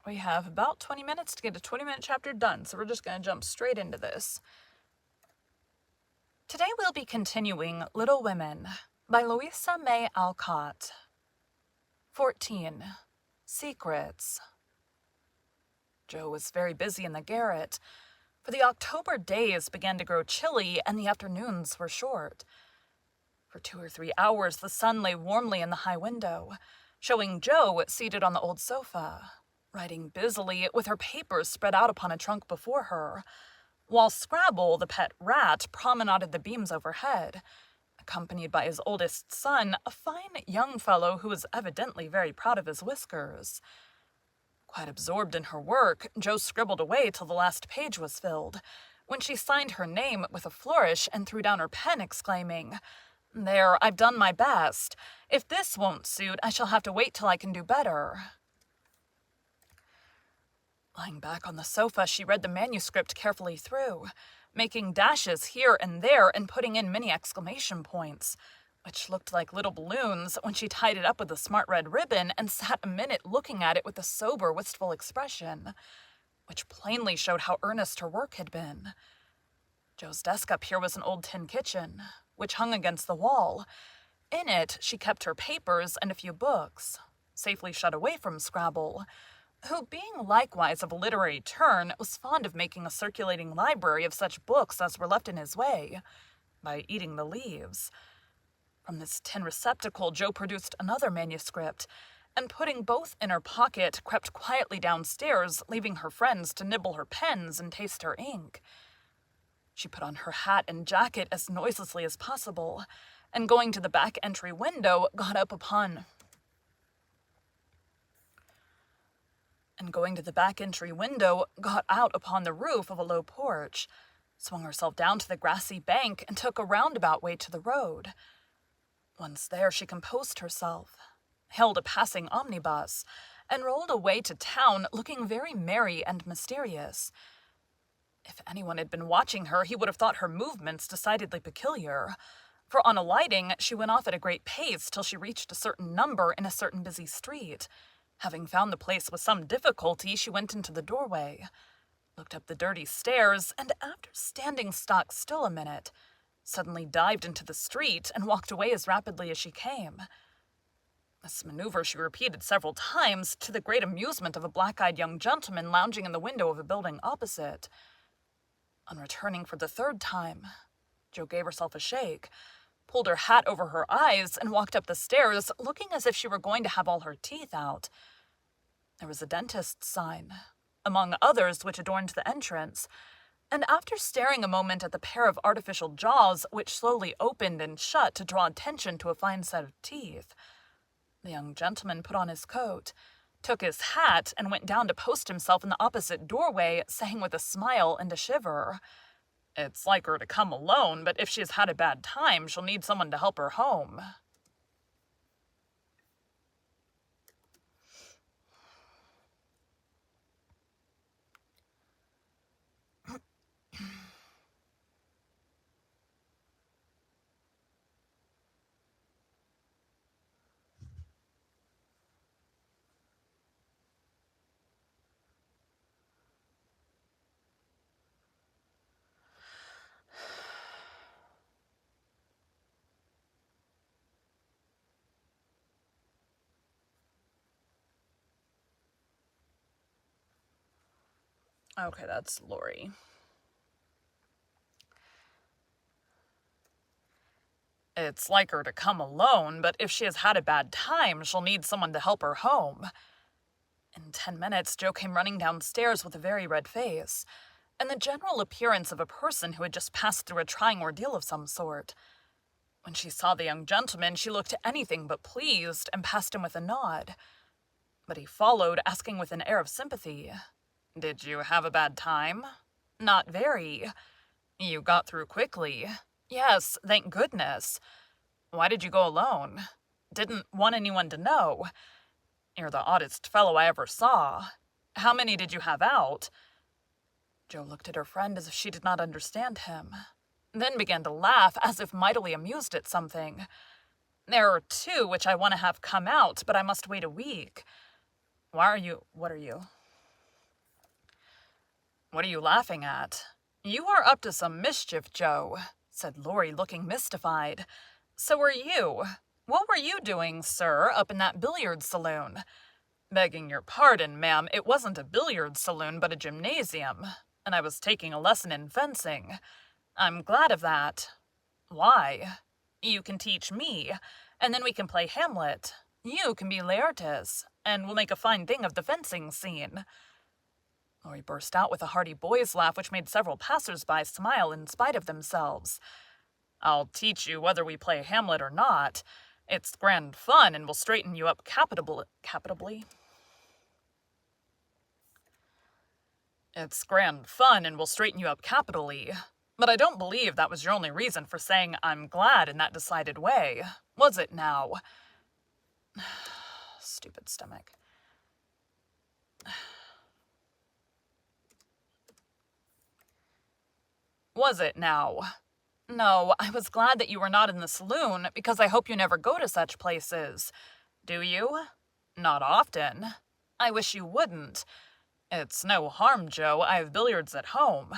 We have about 20 minutes to get a 20-minute chapter done, so we're just going to jump straight into this. Today we'll be continuing Little Women by Louisa May Alcott. 14. Secrets. Jo was very busy in the garret, for the October days began to grow chilly and the afternoons were short. For 2 or 3 hours the sun lay warmly in the high window, showing Jo seated on the old sofa, writing busily with her papers spread out upon a trunk before her, while Scrabble, the pet rat, promenaded the beams overhead, accompanied by his oldest son, a fine young fellow who was evidently very proud of his whiskers. Quite absorbed in her work, Jo scribbled away till the last page was filled, when she signed her name with a flourish and threw down her pen, exclaiming, "There, I've done my best. If this won't suit, I shall have to wait till I can do better." Lying back on the sofa, she read the manuscript carefully through, making dashes here and there and putting in many exclamation points, which looked like little balloons when she tied it up with a smart red ribbon and sat a minute looking at it with a sober, wistful expression, which plainly showed how earnest her work had been. Jo's desk up here was an old tin kitchen, which hung against the wall. In it, she kept her papers and a few books, safely shut away from Scrabble, who, being likewise of a literary turn, was fond of making a circulating library of such books as were left in his way, by eating the leaves. From this tin receptacle, Jo produced another manuscript, and putting both in her pocket, crept quietly downstairs, leaving her friends to nibble her pens and taste her ink. She put on her hat and jacket as noiselessly as possible, and going to the back entry window, got out upon the roof of a low porch, swung herself down to the grassy bank, and took a roundabout way to the road. Once there, she composed herself, hailed a passing omnibus, and rolled away to town, looking very merry and mysterious. If anyone had been watching her, he would have thought her movements decidedly peculiar, for on alighting, she went off at a great pace till she reached a certain number in a certain busy street. Having found the place with some difficulty, she went into the doorway, looked up the dirty stairs, and after standing stock still a minute, suddenly dived into the street and walked away as rapidly as she came. This maneuver she repeated several times, to the great amusement of a black-eyed young gentleman lounging in the window of a building opposite. On returning for the third time, Jo gave herself a shake, pulled her hat over her eyes, and walked up the stairs, looking as if she were going to have all her teeth out. There was a dentist's sign, among others which adorned the entrance, and after staring a moment at the pair of artificial jaws which slowly opened and shut to draw attention to a fine set of teeth, the young gentleman put on his coat, took his hat, and went down to post himself in the opposite doorway, saying with a smile and a shiver, "It's like her to come alone, but if she has had a bad time, she'll need someone to help her home." Okay, that's Lori. "It's like her to come alone, but if she has had a bad time, she'll need someone to help her home." In 10 minutes, Jo came running downstairs with a very red face, and the general appearance of a person who had just passed through a trying ordeal of some sort. When she saw the young gentleman, she looked anything but pleased, and passed him with a nod. But he followed, asking with an air of sympathy, "Did you have a bad time?" "Not very." "You got through quickly?" "Yes, thank goodness." "Why did you go alone?" "Didn't want anyone to know." "You're the oddest fellow I ever saw. How many did you have out?" Jo looked at her friend as if she did not understand him, then began to laugh as if mightily amused at something. "There are 2 which I want to have come out, but I must wait a week." What are you?" What are you laughing at? You are up to some mischief, Joe, said Laurie, looking mystified. So are you. What were you doing, sir, up in that billiard saloon? Begging your pardon, ma'am, it wasn't a billiard saloon but a gymnasium, and I was taking a lesson in fencing. I'm glad of that. Why? You can teach me, and then we can play Hamlet. You can be Laertes, and we'll make a fine thing of the fencing scene. Laurie burst out with a hearty boy's laugh which made several passers-by smile in spite of themselves. I'll teach you whether we play Hamlet or not. It's grand fun and will straighten you up capitably. It's grand fun and will straighten you up capitally. But I don't believe that was your only reason for saying I'm glad in that decided way. Was it now? Stupid stomach. Was it now? No, I was glad that you were not in the saloon, because I hope you never go to such places. Do you? Not often. I wish you wouldn't. It's no harm, Joe, I have billiards at home.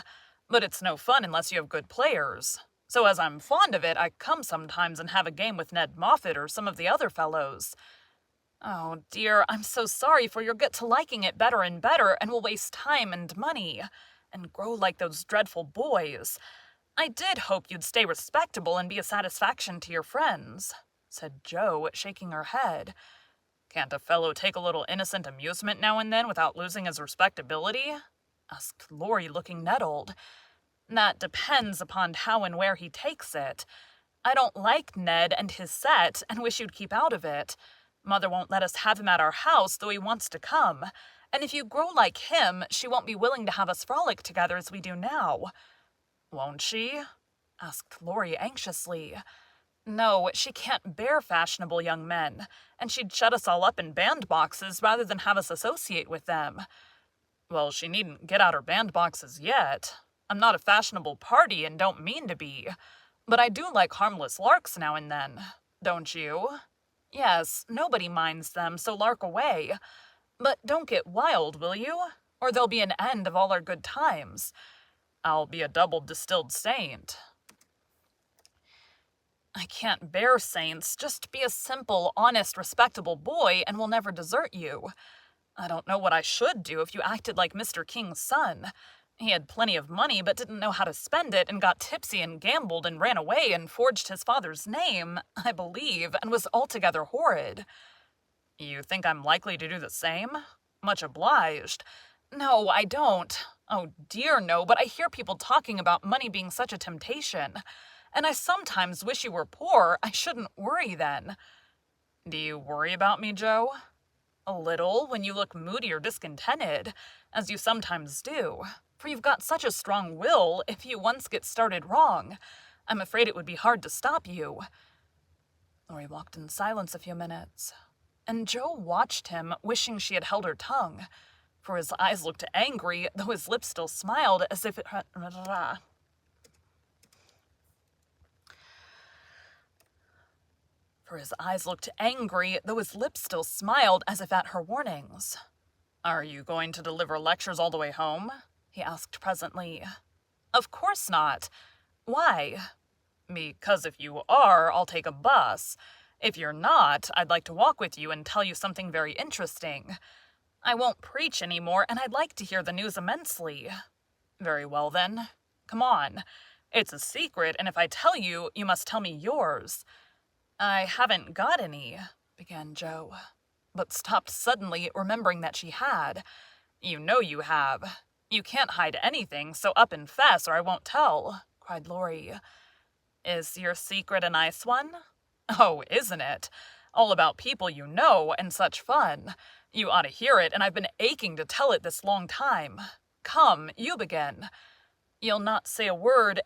But it's no fun unless you have good players. So as I'm fond of it, I come sometimes and have a game with Ned Moffat or some of the other fellows. Oh, dear, I'm so sorry, for you'll get to liking it better and better, and will waste time and money, and grow like those dreadful boys. I did hope you'd stay respectable and be a satisfaction to your friends, said Jo, shaking her head. Can't a fellow take a little innocent amusement now and then without losing his respectability? Asked Laurie, looking nettled. That depends upon how and where he takes it. I don't like Ned and his set, and wish you'd keep out of it. Mother won't let us have him at our house, though he wants to come. And if you grow like him, she won't be willing to have us frolic together as we do now. Won't she? Asked Laurie anxiously. No, she can't bear fashionable young men, and she'd shut us all up in bandboxes rather than have us associate with them. Well, she needn't get out her bandboxes yet. I'm not a fashionable party and don't mean to be. But I do like harmless larks now and then. Don't you? Yes, nobody minds them, so lark away. But don't get wild, will you? Or there'll be an end of all our good times. I'll be a double distilled saint. I can't bear saints. Just be a simple, honest, respectable boy, and we'll never desert you. I don't know what I should do if you acted like Mr. King's son. He had plenty of money, but didn't know how to spend it, and got tipsy and gambled and ran away and forged his father's name, I believe, and was altogether horrid. You think I'm likely to do the same? Much obliged. No, I don't. Oh dear, no, but I hear people talking about money being such a temptation. And I sometimes wish you were poor. I shouldn't worry then. Do you worry about me, Jo? A little, when you look moody or discontented, as you sometimes do. For you've got such a strong will, if you once get started wrong. I'm afraid it would be hard to stop you. Laurie walked in silence a few minutes, and Jo watched him, wishing she had held her tongue, for his eyes looked angry, though his lips still smiled as if it... For his eyes looked angry, though his lips still smiled as if at her warnings. Are you going to deliver lectures all the way home? He asked presently. Of course not. Why? Because if you are, I'll take a bus. If you're not, I'd like to walk with you and tell you something very interesting. I won't preach any more, and I'd like to hear the news immensely. Very well, then. Come on. It's a secret, and if I tell you, you must tell me yours. I haven't got any, began Jo, but stopped suddenly, remembering that she had. You know you have. You can't hide anything, so up and fess or I won't tell, cried Laurie. Is your secret a nice one? Oh, isn't it? All about people you know, and such fun. You ought to hear it, and I've been aching to tell it this long time. Come, you begin. You'll not say a word...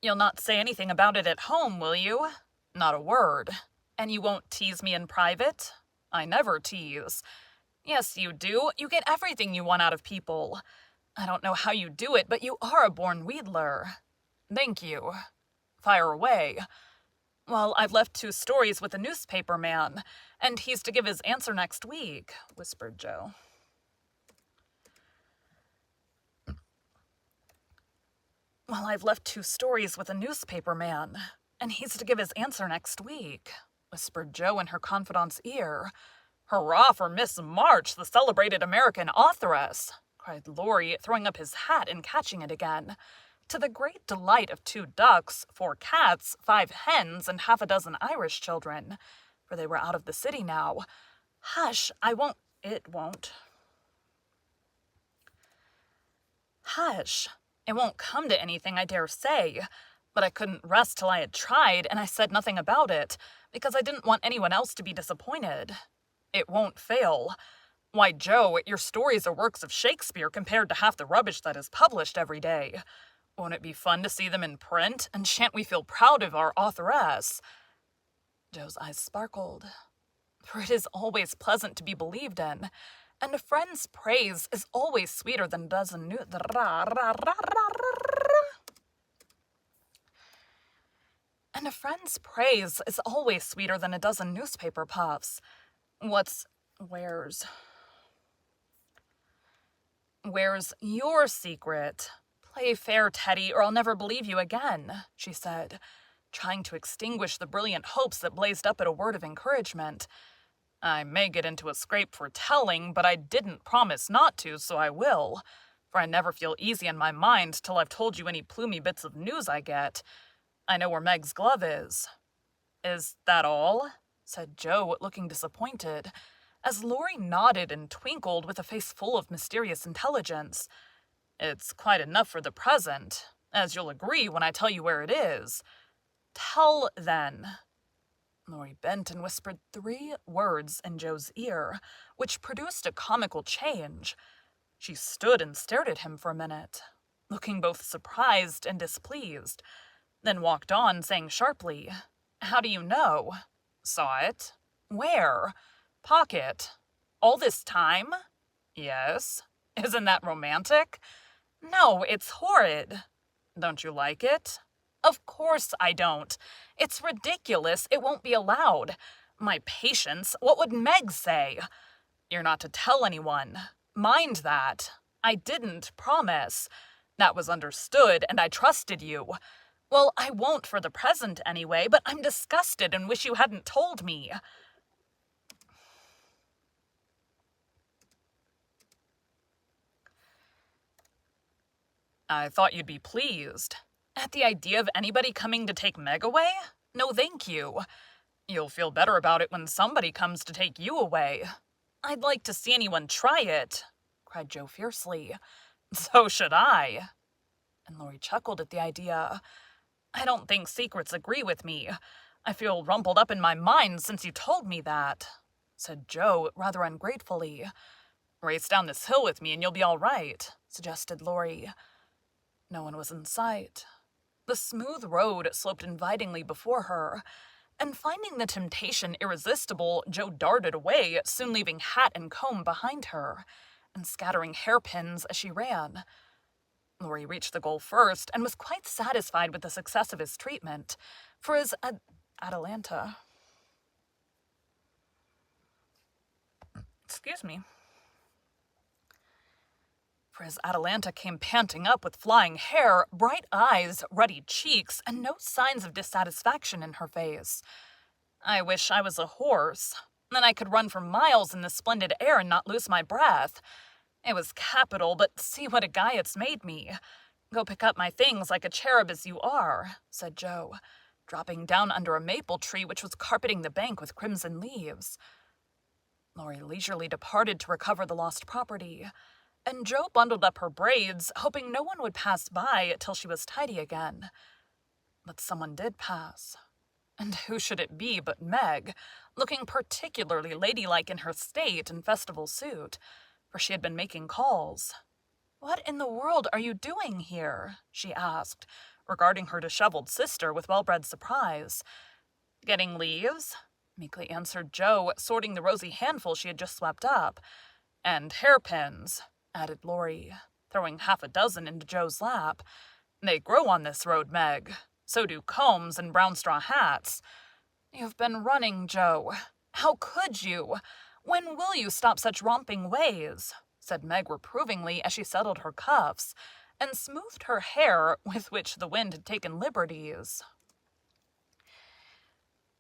You'll not say anything about it at home, will you? Not a word. And you won't tease me in private? I never tease. Yes, you do. You get everything you want out of people. I don't know how you do it, but you are a born wheedler. Thank you. Fire away. Well, I've left 2 stories with a newspaper man, and he's to give his answer next week, whispered Jo. Well, I've left 2 stories with a newspaper man, and he's to give his answer next week," whispered Jo in her confidante's ear. "Hurrah for Miss March, the celebrated American authoress!" cried Laurie, throwing up his hat and catching it again, to the great delight of 2 ducks, 4 cats, 5 hens, and half a dozen Irish children, for they were out of the city now. "Hush, it won't. Hush. It won't come to anything, I dare say. But I couldn't rest till I had tried, and I said nothing about it, because I didn't want anyone else to be disappointed. It won't fail. Why, Jo, your stories are works of Shakespeare compared to half the rubbish that is published every day. Won't it be fun to see them in print, and shan't we feel proud of our authoress?" Jo's eyes sparkled. For it is always pleasant to be believed in, and a friend's praise is always sweeter than a dozen newspaper puffs. Where's your secret? Play fair, Teddy, or I'll never believe you again, she said, trying to extinguish the brilliant hopes that blazed up at a word of encouragement. "I may get into a scrape for telling, but I didn't promise not to, so I will. For I never feel easy in my mind till I've told you any plumy bits of news I get. I know where Meg's glove is." "Is that all?" said Jo, looking disappointed, as Laurie nodded and twinkled with a face full of mysterious intelligence. "It's quite enough for the present, as you'll agree when I tell you where it is." "Tell, then." Laurie bent and whispered 3 words in Jo's ear, which produced a comical change. She stood and stared at him for a minute, looking both surprised and displeased, then walked on, saying sharply, "How do you know?" "Saw it." "Where?" "Pocket." "All this time?" "Yes." "Isn't that romantic?" "No, it's horrid." "Don't you like it?" "Of course I don't. It's ridiculous. It won't be allowed. My patience, what would Meg say?" "You're not to tell anyone. Mind that. I didn't promise. That was understood, and I trusted you." "Well, I won't for the present anyway, but I'm disgusted and wish you hadn't told me." "I thought you'd be pleased. At the idea of anybody coming to take Meg away? No, thank you. You'll feel better about it when somebody comes to take you away." "I'd like to see anyone try it," cried Jo fiercely. "So should I." And Laurie chuckled at the idea. "I don't think secrets agree with me. I feel rumpled up in my mind since you told me that," said Jo rather ungratefully. "Race down this hill with me and you'll be all right," suggested Laurie. No one was in sight. The smooth road sloped invitingly before her, and finding the temptation irresistible, Jo darted away, soon leaving hat and comb behind her, and scattering hairpins as she ran. Laurie reached the goal first, and was quite satisfied with the success of his treatment, for his Atalanta... For his Atalanta came panting up with flying hair, bright eyes, ruddy cheeks, and no signs of dissatisfaction in her face. "I wish I was a horse. Then I could run for miles in the splendid air and not lose my breath. It was capital, but see what a guy it's made me. Go pick up my things like a cherub as you are," said Jo, dropping down under a maple tree which was carpeting the bank with crimson leaves. Laurie leisurely departed to recover the lost property, and Jo bundled up her braids, hoping no one would pass by till she was tidy again. But someone did pass. And who should it be but Meg, looking particularly ladylike in her state and festival suit, for she had been making calls. "What in the world are you doing here?" she asked, regarding her disheveled sister with well-bred surprise. "Getting leaves," meekly answered Jo, sorting the rosy handful she had just swept up. "And hairpins," added Laurie, throwing half a dozen into Jo's lap. "They grow on this road, Meg. So do combs and brown straw hats." "You've been running, Jo. How could you? When will you stop such romping ways?" said Meg reprovingly as she settled her cuffs, and smoothed her hair, with which the wind had taken liberties.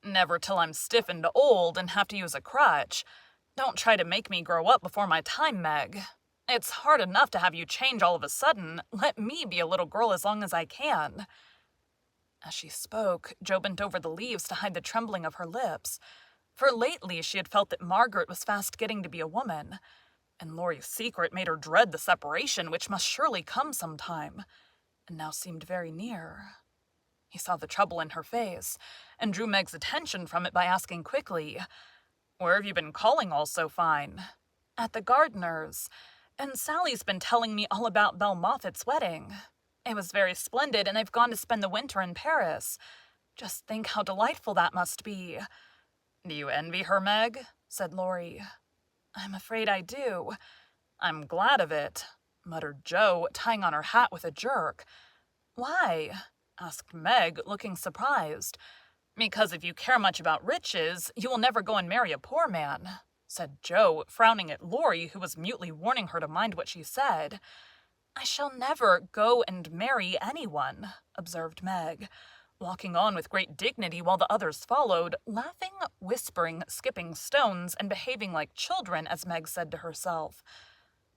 "Never till I'm stiff and old and have to use a crutch. Don't try to make me grow up before my time, Meg. It's hard enough to have you change all of a sudden. Let me be a little girl as long as I can." As she spoke, Jo bent over the leaves to hide the trembling of her lips, for lately she had felt that Margaret was fast getting to be a woman, and Laurie's secret made her dread the separation which must surely come sometime, and now seemed very near. He saw the trouble in her face, and drew Meg's attention from it by asking quickly, "Where have you been calling all so fine?" "At the gardener's, and Sally's been telling me all about Belle Moffat's wedding. It was very splendid, and I've gone to spend the winter in Paris. Just think how delightful that must be." "Do you envy her, Meg?" said Laurie. "I'm afraid I do." "I'm glad of it," muttered Jo, tying on her hat with a jerk. "Why?" asked Meg, looking surprised. "Because if you care much about riches, you will never go and marry a poor man," said Jo, frowning at Laurie, who was mutely warning her to mind what she said. "I shall never go and marry anyone," observed Meg, walking on with great dignity while the others followed, laughing, whispering, skipping stones, and behaving like children, as Meg said to herself,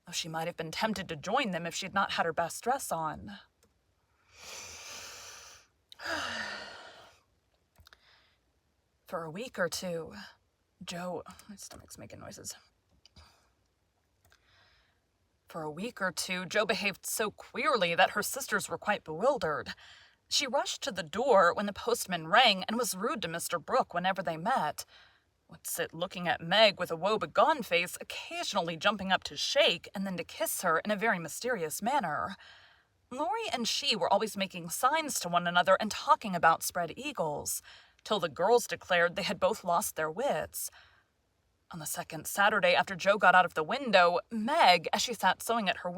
though she might have been tempted to join them if she had not had her best dress on. For a week or two, my stomach's making noises. For a week or two, Jo behaved so queerly that her sisters were quite bewildered. She rushed to the door when the postman rang and was rude to Mr. Brooke whenever they met, would sit looking at Meg with a woe-begone face, occasionally jumping up to shake and then to kiss her in a very mysterious manner. Laurie and she were always making signs to one another and talking about spread eagles, till the girls declared they had both lost their wits. On the second Saturday after Jo got out of the window, Meg, as she sat sewing at her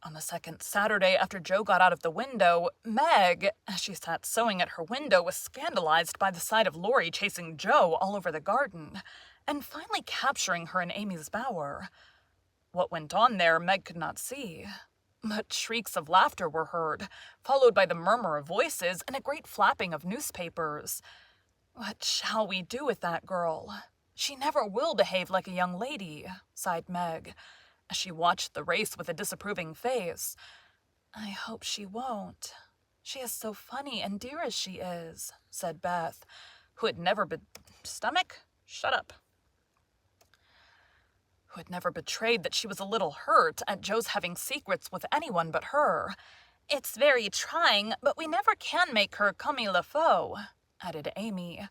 On the second Saturday after Jo got out of the window, Meg, as she sat sewing at her window, was scandalized by the sight of Laurie chasing Jo all over the garden, and finally capturing her in Amy's bower. What went on there Meg could not see, but shrieks of laughter were heard, followed by the murmur of voices and a great flapping of newspapers. "What shall we do with that girl? She never will behave like a young lady," sighed Meg, as she watched the race with a disapproving face. "I hope she won't. She is so funny and dear as she is," said Beth, who had never betrayed that she was a little hurt at Jo's having secrets with anyone but her. "It's very trying, but we never can make her comme il faut," added Amy,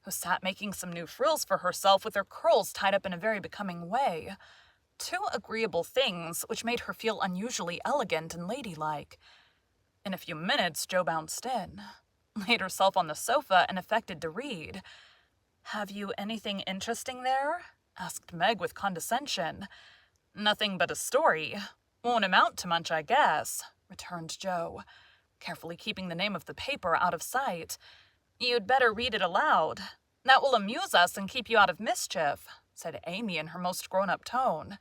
who sat making some new frills for herself with her curls tied up in a very becoming way. Two agreeable things which made her feel unusually elegant and ladylike. In a few minutes, Jo bounced in, laid herself on the sofa, and affected to read. "Have you anything interesting there?" asked Meg with condescension. "Nothing but a story. Won't amount to much, I guess," returned Jo, carefully keeping the name of the paper out of sight. "You'd better read it aloud. That will amuse us and keep you out of mischief," said Amy in her most grown-up tone.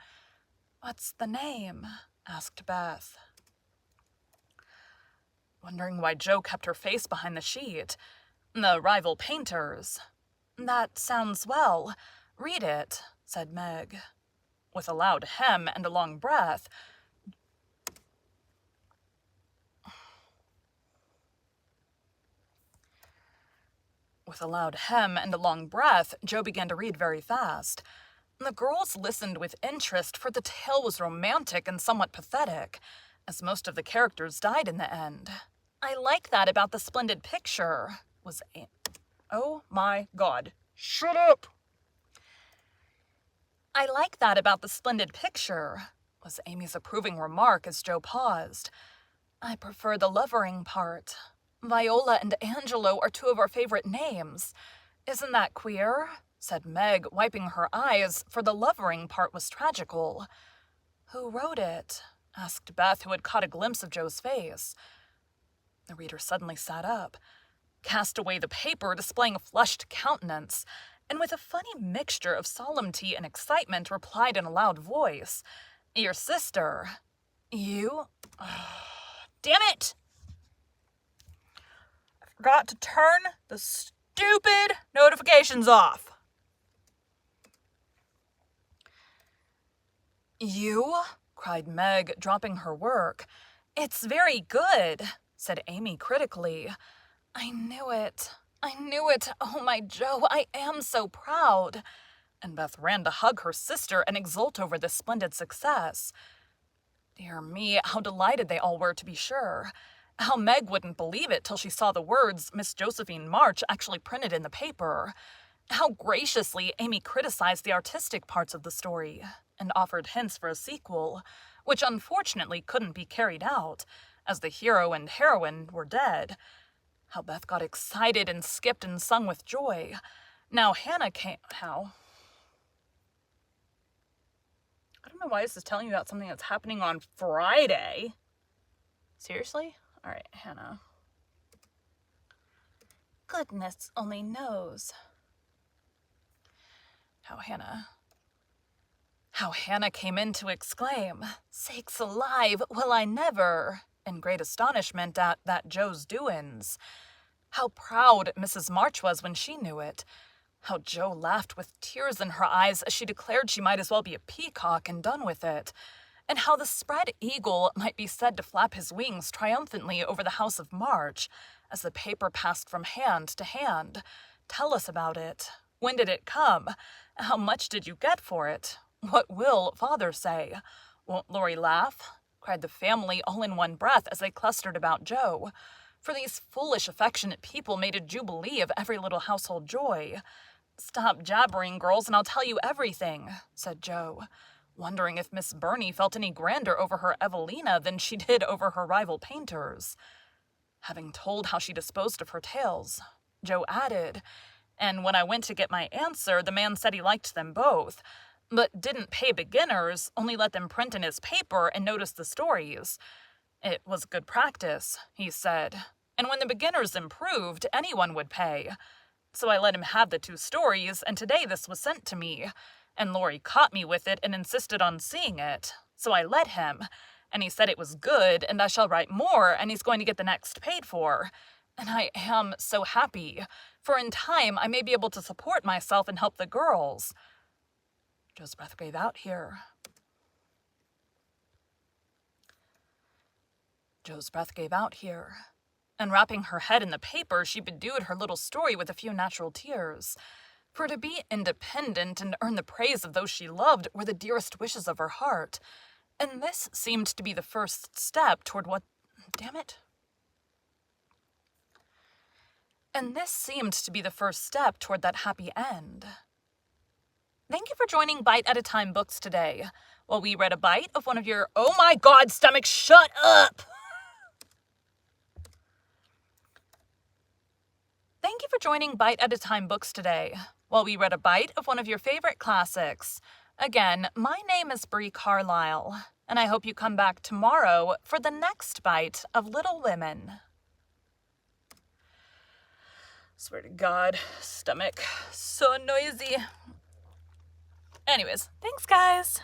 "What's the name?" asked Beth, wondering why Jo kept her face behind the sheet. "The Rival Painters." "That sounds well. Read it," said Meg. With a loud hem and a long breath, Jo began to read very fast. The girls listened with interest, for the tale was romantic and somewhat pathetic, as most of the characters died in the end. "I like that about the splendid picture," was Oh my God. Shut up! "I like that about the splendid picture," was Amy's approving remark as Jo paused. "I prefer the Lovering part. Viola and Angelo are two of our favorite names. Isn't that queer?" said Meg, wiping her eyes, for the Lovering part was tragical. "Who wrote it?" asked Beth, who had caught a glimpse of Jo's face. The reader suddenly sat up, cast away the paper, displaying a flushed countenance, and with a funny mixture of solemnity and excitement replied in a loud voice, "Your sister. You? Damn it! I forgot to turn the stupid notifications off." "You?" cried Meg, dropping her work. "It's very good," said Amy critically. "I knew it. I knew it. Oh, my Joe, I am so proud." And Beth ran to hug her sister and exult over this splendid success. Dear me, how delighted they all were, to be sure. How Meg wouldn't believe it till she saw the words Miss Josephine March actually printed in the paper. How graciously Amy criticized the artistic parts of the story and offered hints for a sequel, which unfortunately couldn't be carried out, as the hero and heroine were dead. How Beth got excited and skipped and sung with joy. Now Hannah came... I don't know why this is telling you about something that's happening on Friday. Seriously? All right, Hannah. Goodness only knows. How Hannah came in to exclaim, "Sakes alive, will I never!" in great astonishment at that Joe's doin's. How proud Mrs. March was when she knew it. How Joe laughed with tears in her eyes as she declared she might as well be a peacock and done with it. And how the spread eagle might be said to flap his wings triumphantly over the house of March as the paper passed from hand to hand. Tell us about it. When did it come? How much did you get for it? What will Father say? Won't Laurie laugh?" cried the family all in one breath as they clustered about Joe. For these foolish, affectionate people made a jubilee of every little household joy. "Stop jabbering, girls, and I'll tell you everything," said Joe, wondering if Miss Burney felt any grander over her Evelina than she did over her rival painters. Having told how she disposed of her tales, Joe added, "And when I went to get my answer, the man said he liked them both, but didn't pay beginners, only let them print in his paper and notice the stories. It was good practice, he said, and when the beginners improved, anyone would pay. So I let him have the 2 stories, and today this was sent to me, and Laurie caught me with it and insisted on seeing it. So I let him, and he said it was good, and I shall write more, and he's going to get the next paid for. And I am so happy, for in time I may be able to support myself and help the girls." Joe's breath gave out here. And wrapping her head in the paper, she bedewed her little story with a few natural tears. For to be independent and earn the praise of those she loved were the dearest wishes of her heart. And this seemed to be the first step toward that happy end. Thank you for joining Bite at a Time Books today. While we read a bite of one of your... Oh my God, stomach, shut up! Thank you for joining Bite at a Time Books today, while we read a bite of one of your favorite classics. Again, my name is Bree Carlile, and I hope you come back tomorrow for the next bite of Little Women. Swear to God, stomach, so noisy. Anyways, thanks guys.